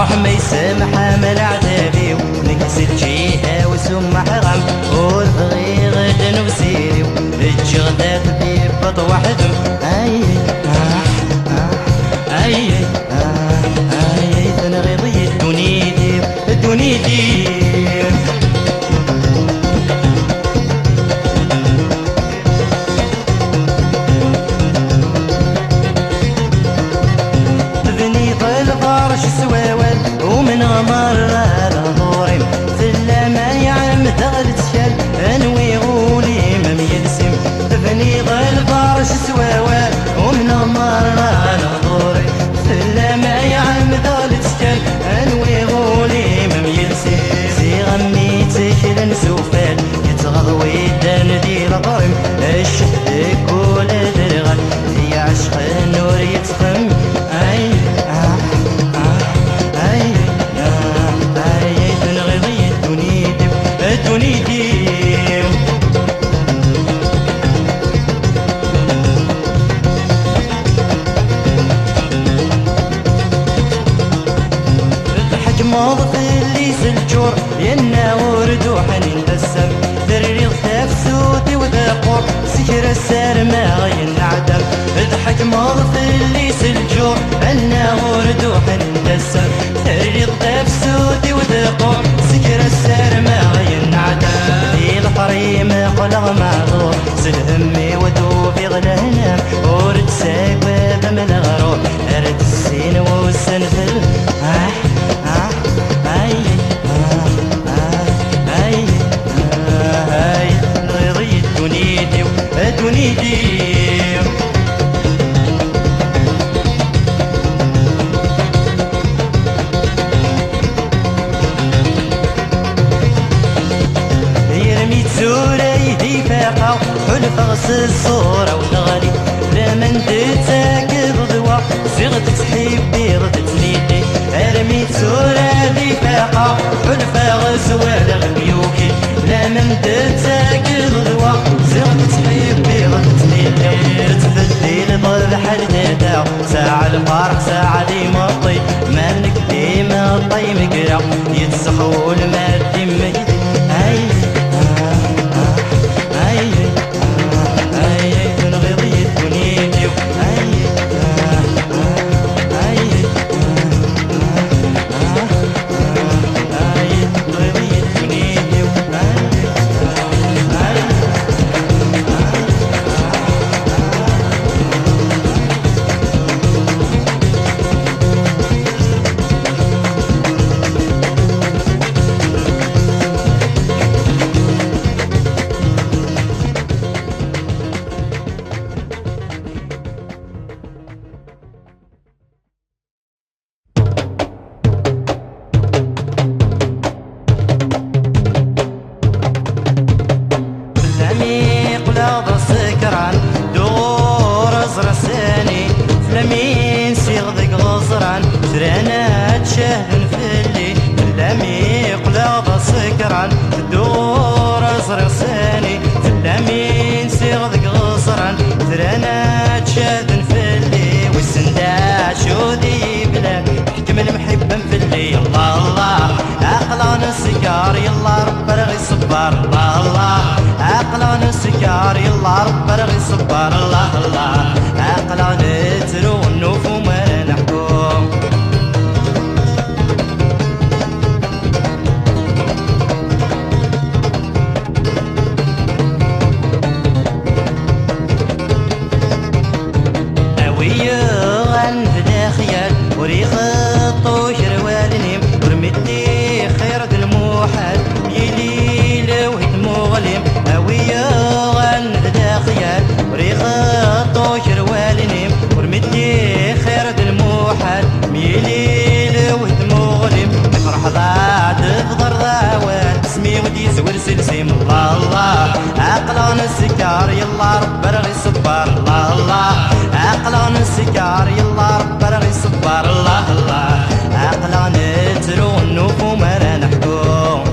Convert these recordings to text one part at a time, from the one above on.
روح ما يسامح من عذابي ونكسل جيها وسمح غم والبغي غدا وسيري الجغدات بيبط وحدهم اي تنغيضي الدنيا ومن مرة ظهوري سلا ما يعم تغلت شال انوي غولي ما يلسم بني ظل فرش سواوال ومن مرة ظهوري سلا ما يعم تغلت شال انوي غولي ما يلسم زي غمي تشل نسوفال يتغضوي دان دي الغرم الشهدك ولا درغل في عشق النور يتخم موظف اللي سلجور ينا ورد وحنين دسم دري غثاف سودي وذاقور سكر السار ما ينعدم اضحك موظف اللي سلجور ينا ورد وحنين دسم دري غثاف سودي وذاقور سكر السار ما ينعدم في الحريم قلغ معذور سلهمي ودوبي غلهنام ورد ساق باب من الغرور ارد السين والسنفل يرمي تزورة يدي فاقة حلف غسل الصورة والغالي لمن دتاك ضدوة صيغتك تحبي ردت نيدي ارمي تزورة يدي فاقة حلف غسل الغيوكي لمن دتاك ضدوة صيغتك تحبي ردت نيدي تبدي لضل حل دادا ساعة الفرح ساعة دي مطي مالك ديما طي مقرا يتسخول ما دي لمين سيغضك غصران سرانا تشهن فلي لميق لا سكران تدور ازرق ساني لمين سيغضك غصران سرانا تشهن فلي والسنداع شودي بلا حكم المحبا فلي الله الله عقلان السكار يلا رب رغي صبار الله الله عقلان السكار يلا رب رغي صبار الله الله عقلان ترو النوف وما نحكم اويا غنفدا خيال وريخ الطوش روالنيم ورمتني خير الموحد يلي لوهد مغلم اويا غنفدا خيال وريخ الطوش روالنيم ورمتني خير الموحد ميلي لوهد السكر يلا رب رغي صبر الله الله عقلان السكر يلا رب رغي صبر الله الله عقلان ترو النوف وما نحكم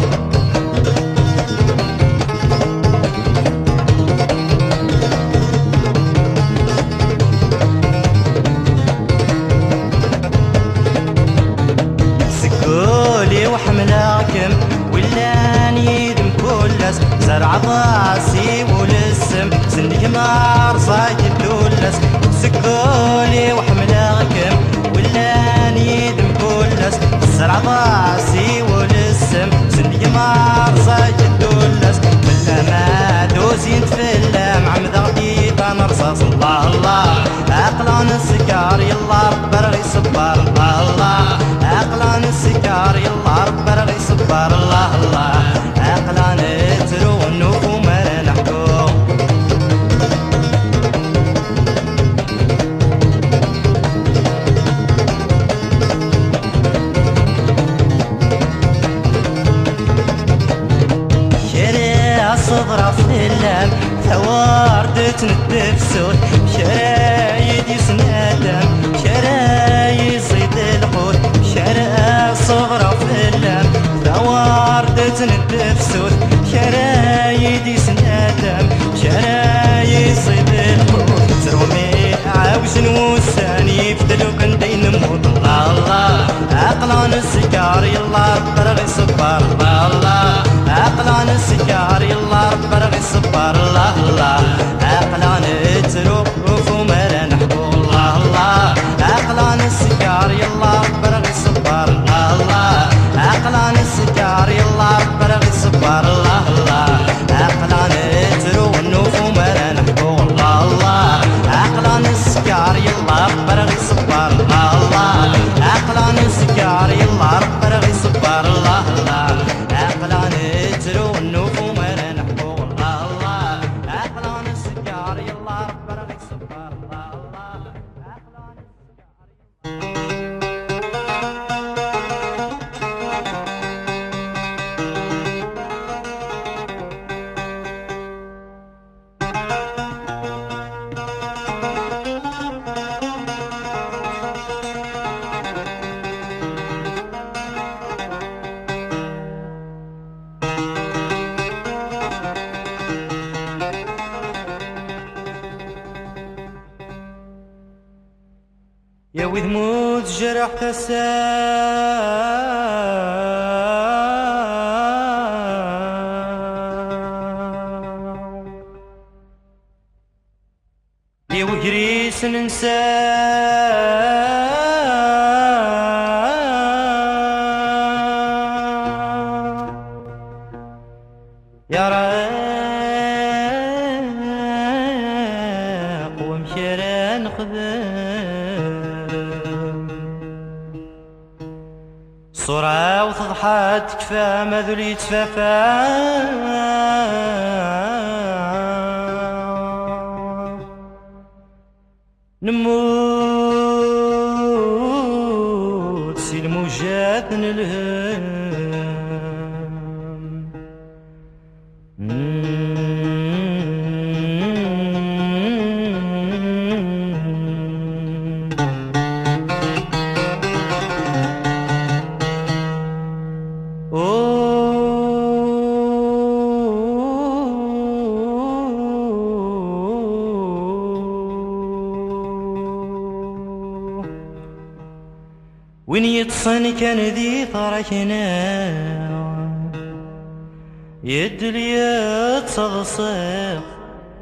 سكولي وحملاكم ولا نيدم كلس زرع ضاسي ولسم سندك مار صايد الدولس سكولي وحملاكم ولا نيدم كلس زرع ضاسي ولسم سندك مار صايد الدولس ولا ما دوزين تفلم عم ضغطي رصاص الله الله عقلان السكر يلا رب رغي صبر الله الله عقلان السكر يلا رب رغي صبر الله الله عقلان ترو النوف وما نحكم شريع صدرة في اللام ثوارد تندف سود شرايد يسنادم شرايد زيد الحوت شرايد صغرى في اللام ثوارد تندف سود شرايد يسنادم شرايد زيد الحوت ترومي عاوز نوساني يفدلو بندين نموت الله الله عقلان السكر يلا رب رغي صبر الله الله عقلان السكر يلا رب رغي صبر الله الله عقلان تروف وما نحكو الله الله عقلان السكر يلا رب رغي صبر الله الله عقلان السكر يلا رب رغي صبر الله الله عقلان ترو النوف وما نحكو الله الله عقلان السكر يلا رب رغي صبر الله الله عقلان السكر يلا رب رغي صبر الله الله عقلان ترو النوف وما نحكو الله الله عقلان السكر يلا رب رغي صبر الله الله عقلان يا وذ موت جرحت يا وجريس ننسى يا راق ومشيرا نخدم صورة وتضحى تكفى ما ذولي تفافى نموت سي الموجات نلهم وين يتصن كان ذي طرحنا يد لي تصغصغ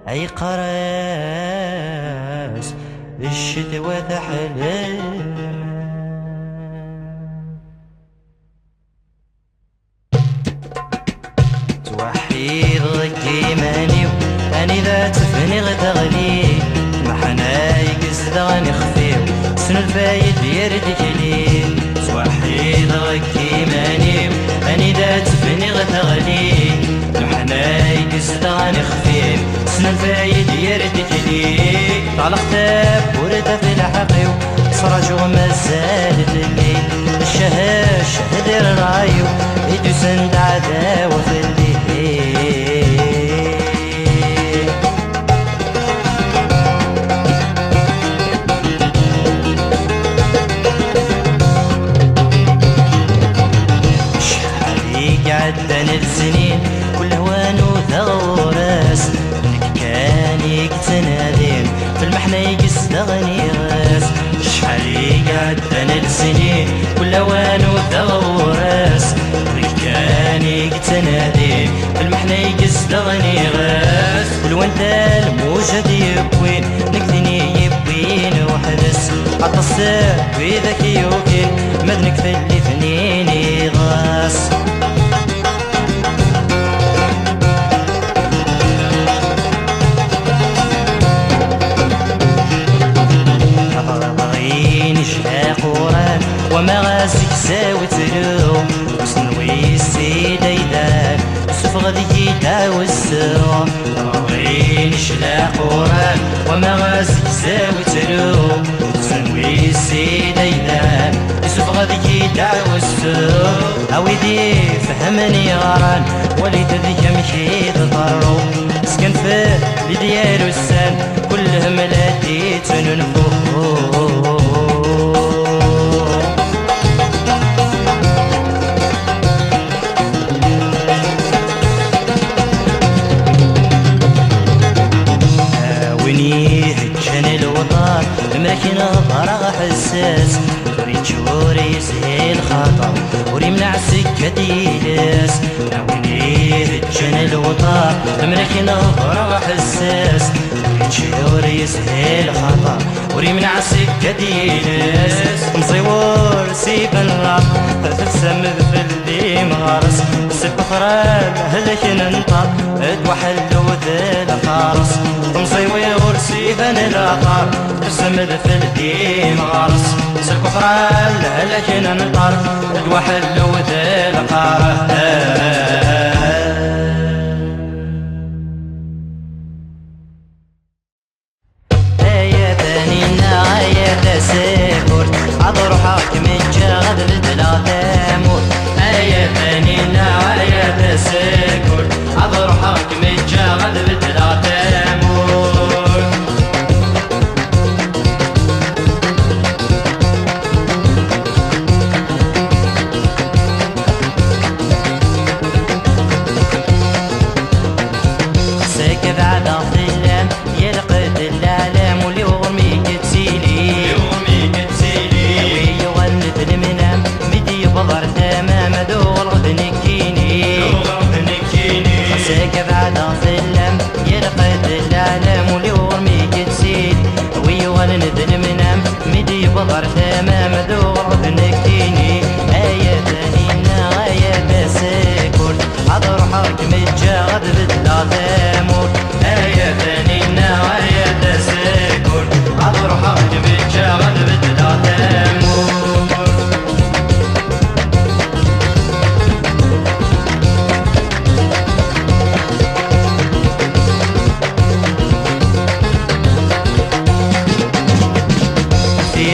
اي قراس الشتوى تحلم توحيد غيماني اني ذا تفني غتغلي محنا يقصد غنخفيو سن الفايد يردك لي توحيد غيماني اني ذا تفني غتغلي محنا يقصد غنخفيو سن الفايد يردك لي طلق تاب ورد في الحقيو صراجو مازال الليل الشهاش هدر الرايو يدو سند عداوة في الليل السنين كل هوان وثغورس كان يقتنادين في المحنة يقستغني غاس شحال عدنا السنين كل هوان وثغورس كان يقتنادين في المحنة يقستغني غاس الوانت الموجد يبوين نكذني يبوين وحدس حتى الصير وذاك يوكين مدنك في اللي ثنين يغاس قران وما غاسك ساوي تلو وسنوي السيد ايدان يوسف غادي يداوي السرو غينش لا قران وما غاسك ساوي تلو وسنوي السيد ايدان يوسف غادي يداوي السرو اويدي فهمني غران وليد ذيك مشي تضرو سكن في لديالو السان كلهم ملاتي تننفو لكن الضرع حساس وري يسهل خطر وري منع سكة يلاس ناويني هجن الوطار لكن الضرع حساس وري يسهل خطر وري منع سكة يلاس مصيور سيب الراب تفسم في اللي مغارس سب خراب هلك ننطر ادوحل وذل خارس مصيور سيب الراب تسمد في الدين غارس سلك خرال لكن نطر الوحل وذا القاره يا بنينا يا تسافر عذر حاكم الجغد لثلاثة موت يا بنينا يا تسافر عذر حاكم الجغد لثلاثة موت بضر تمام دور بنكيني آية ثانينا آية تسكر حضر حاكم الجغد بثلاثة موت آية ثانينا آية تسكر حضر حاكم الجغد بثلاثة موت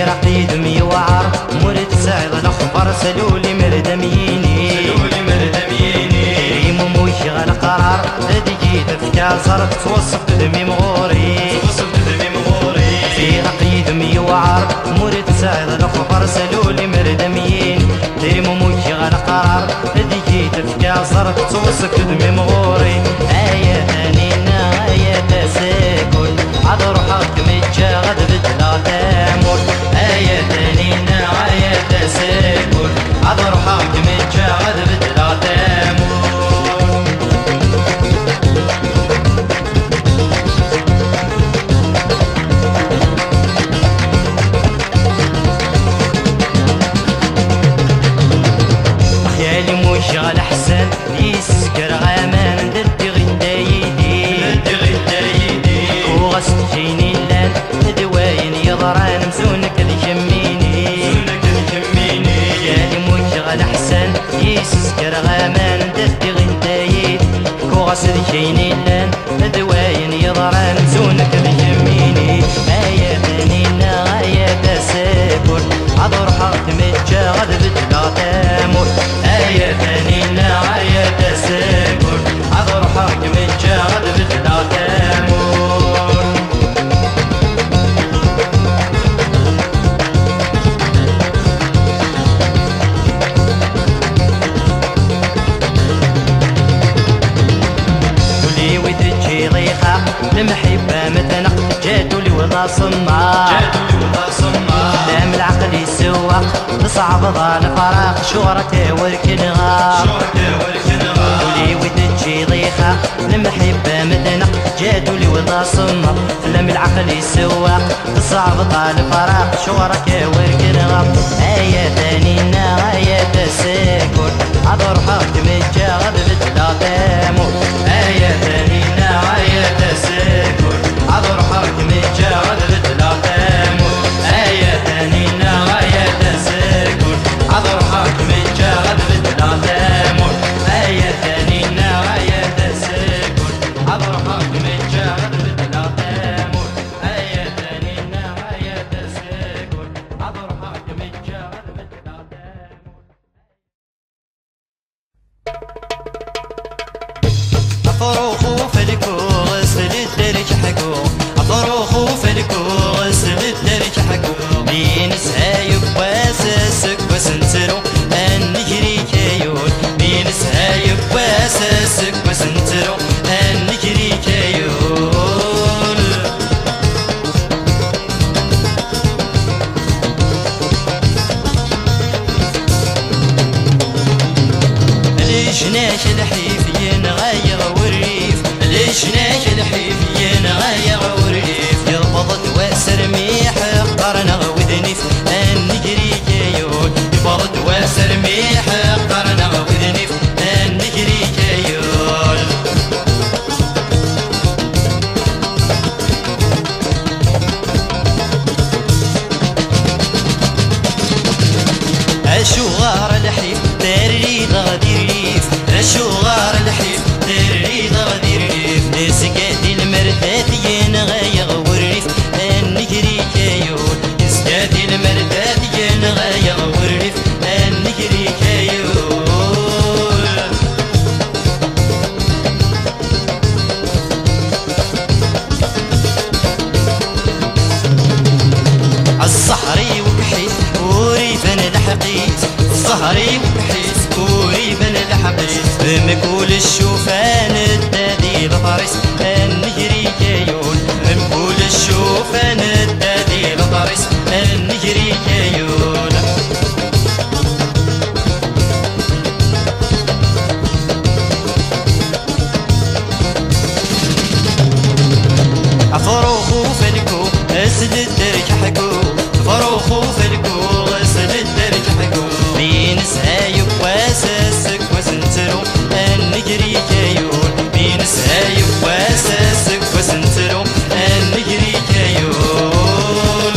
رقيد ميوعر مرد سعيد الاخبار سلولي مردميني ريم موشي القرار هدي تفكار صارت توصف دمي مغوري في رقيد ميوعر مرد سعيد الاخبار سلولي مردميني ريم موشي القرار هدي تفكار صارت توصف دمي مغوري آية ثانينا آية تساكل عذر حاكم الجغد بثلاثة موت آية ثانينا آية تساكل عذر حاكم الجغد بثلاثة موت خيالي مشغل حسن يسكر غامان ددي غدايدي وغسل جيني اللان دواين يضران مسونك الجميني خيالي مشغل حسن يسكر غامان ددي غدايدي وغسل جيني اللان دواين يضران مسونك الجميني آية ثانينا آية تساكل عذر حاكم الجغد بثلاثة موت آية ثانينا آية تساكل عذر حاكم الجغد بثلاثة موت تصعب ضال فراق شورك وركنغا ولي وتجي ضيخة المحبة مدنا جادولي وضا صمر لم العقل يسواق تصعب ضال فراق شورك وركنغا آية ثانينا آية تساكر عذر حق متجاغب بتلا تامور آية ثانينا آية تساكر عذر حق متجاغب بتلا تامور آية ثانينا آية تساكر عذر حق متجاغب بتلا تامور آية ثانينا آية تساكر عذر حق متجاغب بتلا تامور آية ثانينا آية تساكر عذر حق متجاغب بتلا تامور أفروخو فلكو غسل الدرج حكو أفروخو فلكو غسل الدرج حكو بين سايب واسسك وسنترو أن نجري كيول بين سايب واسسك وسنترو أن نجري كيول ليشناش الحيف ينغير والريف ليشناش الحيف ينغير والريف يبضت واسر ميح قرن وذنيف ان نجري كيول يبضت واسر ميح قرن وذنيف ان نجري كيول الشغار الحيف داري غادي ريف الشغار الحيف داري غادي ريف نسقاتي المردات ينغير والريف ان نجري كيول نسقاتي المردات ينغير والريف ان نجري كيول الصحري وكحيت وريفا لحقيت الصهري وكحيت وريفا لحقيت بمكول الشوفان الدادي الفارس ان نجري كيول بمكول الشوفان الدادي الفارس ان نجري كيول فروخو فلكو اسد الدرج حكو فروخو فلكو اسد الدرج حكو بين سايب واسسك وسنترو ان نجري كيول بين سايب واسسك وسنترو ان نجري كيول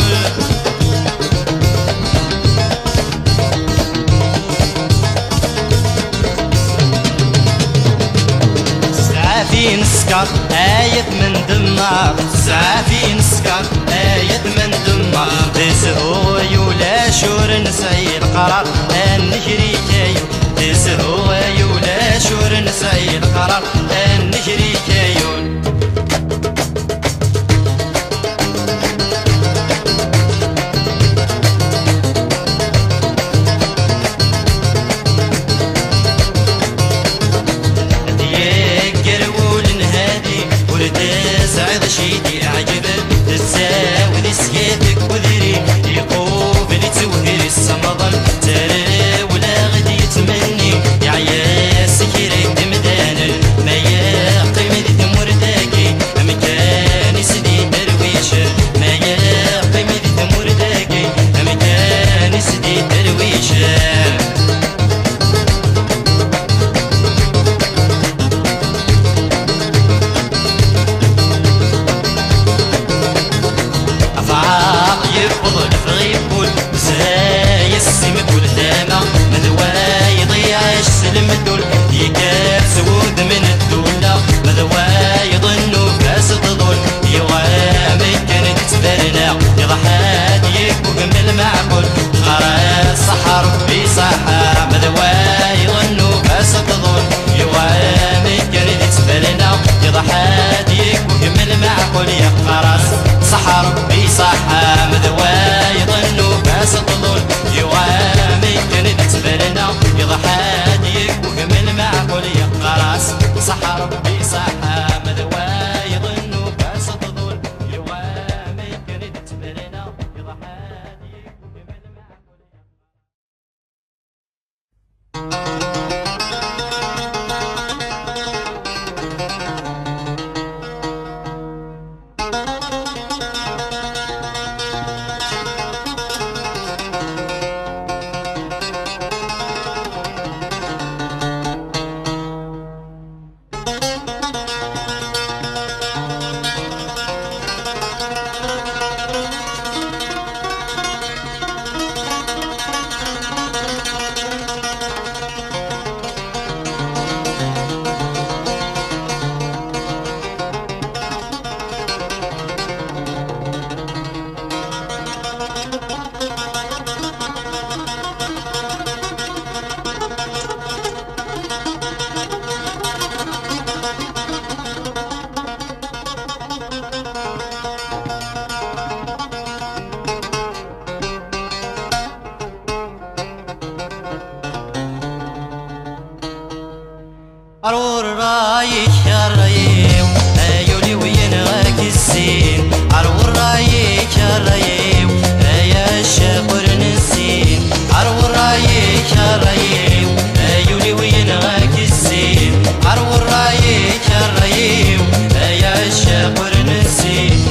سعافين سكر آية من دمار سعافين سكر آية من دمار تسهو يولا شور نسعي القرار أن نجري كيول تسهو يولا شور نسعي القرار أن نجري كيول سعيد شيدي عجبك تساوي سيادك وذري يقوب اللي توهري السمضل ترى ولا غدي يتمني يا عيا سكيري دمدان ما يقيم الريو ايولي وين غاك الزين عرو الرايك الريو يا الشاقر نسين عرو الرايك الريو ايولي وين غاك الزين عرو الرايك الريو يا الشاقر نسين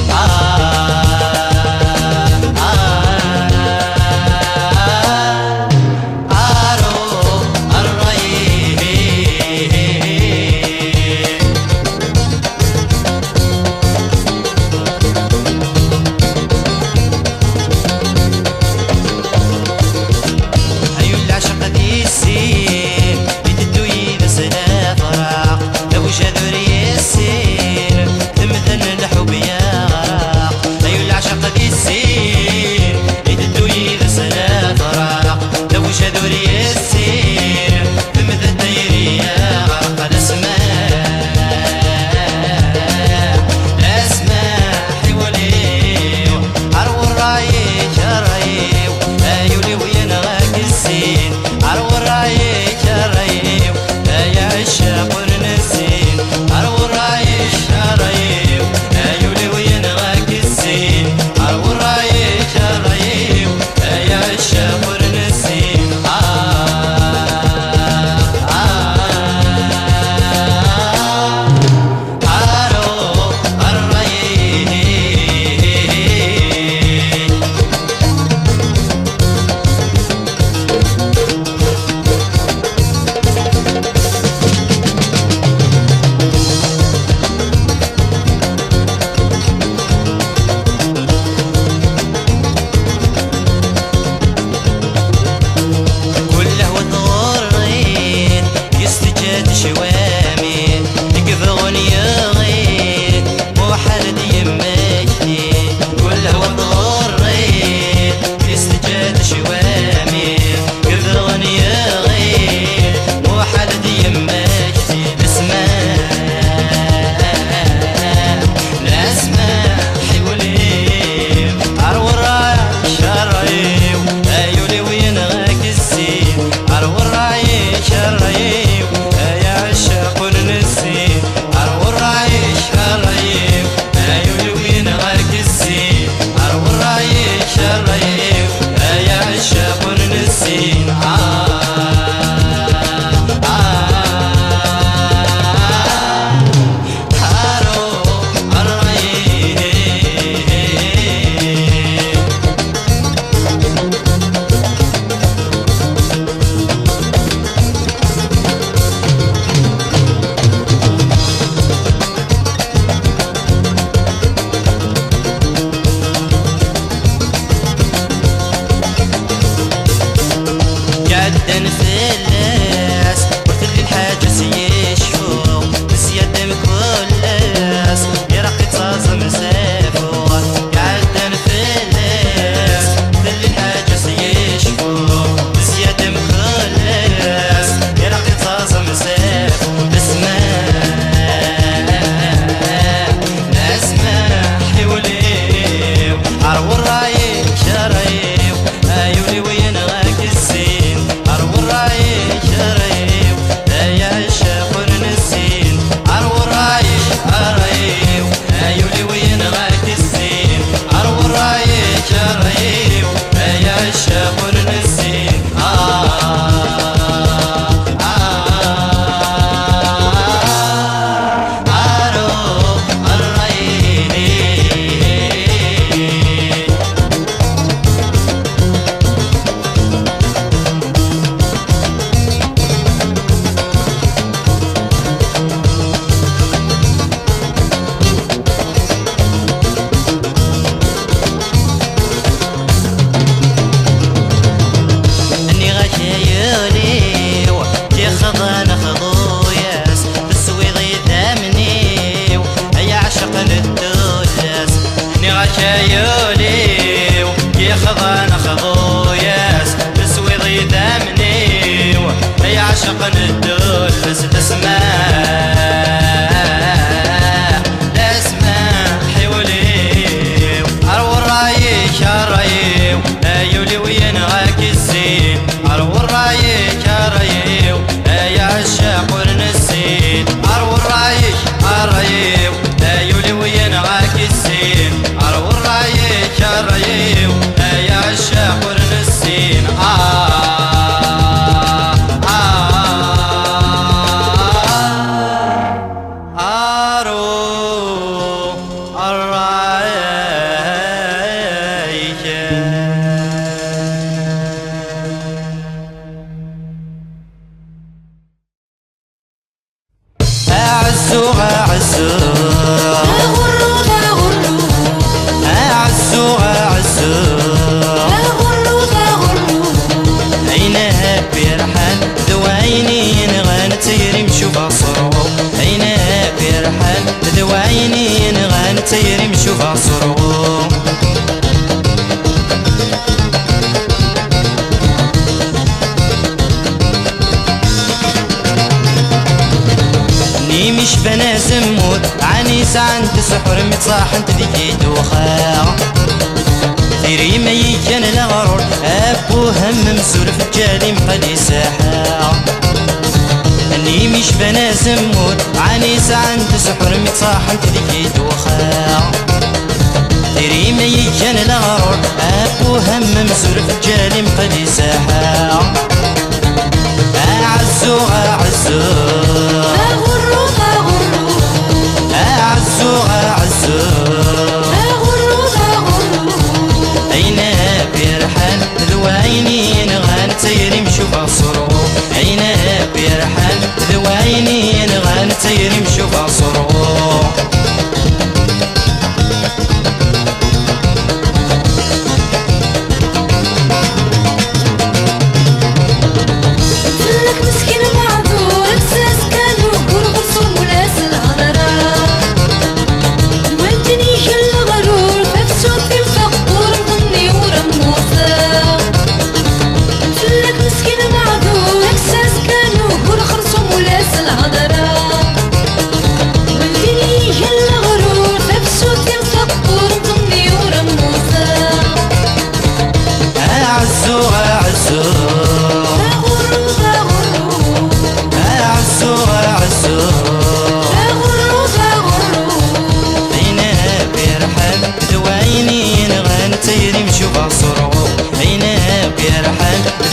سعن تسحر متصاحن تذيكي دوخا ثيري ما يكن الغرور أبو هم مسور في الجالي مقلي ساحا أني مش بنا زمور عاني سعن تسحر متصاحن تذيكي دوخا ثيري ما يكن الغرور أبو هم مسور في الجالي مقلي ساحا أعزو أعزو أغرو أغرو أعزو أعزو أغرو أغرو أين بيرحل ذويني نغان تيري مشوف أصرو أين بيرحل ذويني نغان تيري مشوف أصرو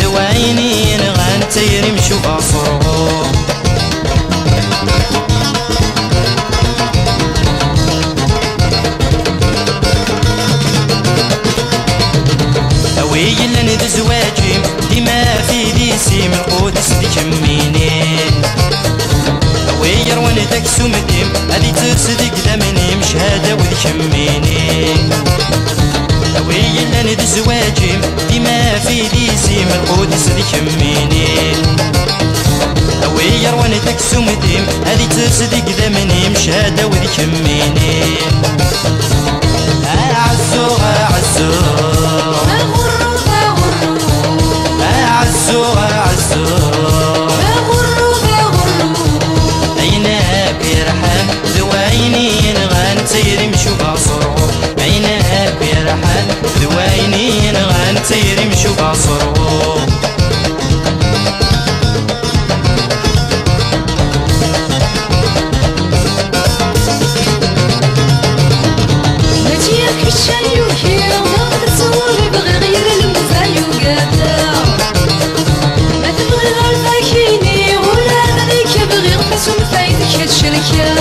ذويني نغان تيري مشوف أصرو أوي لن ذزواجي ديما في ديسي من قدس دي كميني أوي يروان داك سومديم هذي تصدق دمني مش هذا وذي كميني أوي لن ذزواجي ديما في ديسي من القدس ذي كميني أوي يروان داك سومديم هذي تصدق دمني مش هذا وذي كميني أعزو أعزو أعزو أعزو أين بيرحل ذويني نغان تيري مشوف أصرو أين بيرحل ذويني نغان تيري مشوف أصرو نجيك الشاي وكير ما تصور بغير غير المزايو قاتا ما تبغي غير فاكيني ولا غاديك بغي غفاس ومفايدك هاد الشركة